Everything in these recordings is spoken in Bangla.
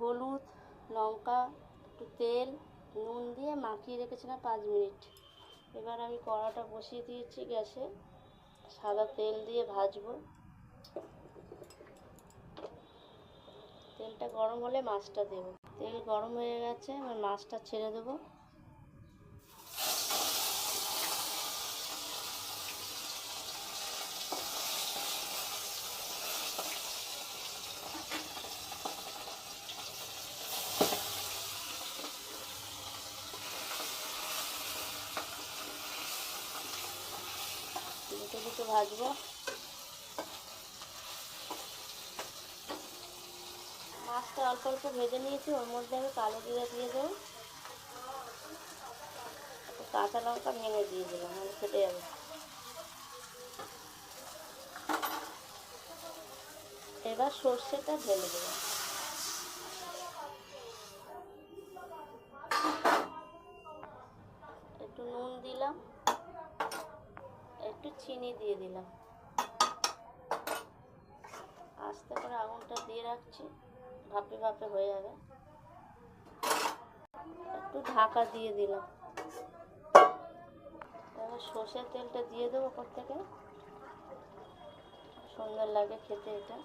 হলুদ, লঙ্কা, একটু তেল, নুন দিয়ে মাখিয়ে রেখেছিলাম 5 মিনিট। এবার আমি কড়াটা বসিয়ে দিয়েছি গ্যাসে, সাদা তেল দিয়ে ভাজবো। তেলটা গরম হলে মাছটা দেব। তেল গরম হয়ে গেছে, এবার মাছটা ছেড়ে দেবো। দুটো দুটো ভাজবো। মাছটা অল্প অল্প ভেজে নিয়েছি, ওর মধ্যে আমি কালো জিরা দিয়ে দেবো, কাঁচা লঙ্কা ভেঙে দিয়ে দিলাম, মানে ফেটে যাবে। এবার সর্ষেটা ঢেলে দেবো। একটু নুন দিলাম, একটু চিনি দিয়ে দিলাম। আস্তে করে আগুনটা দিয়ে রাখছি, ভাপে ভাপে হয়ে যাবে। একটু ঢাকা দিয়ে দিলাম। এবার সর্ষের তেলটা দিয়ে দেবো ওপর থেকে, সুন্দর লাগে খেতে এটা।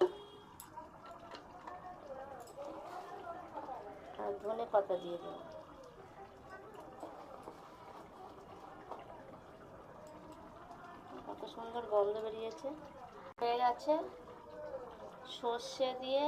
আর ধনে পাতা দিয়ে দেবো। কত সুন্দর গন্ধ বেরিয়েছে। হয়ে গেছে। সর্ষে দিয়ে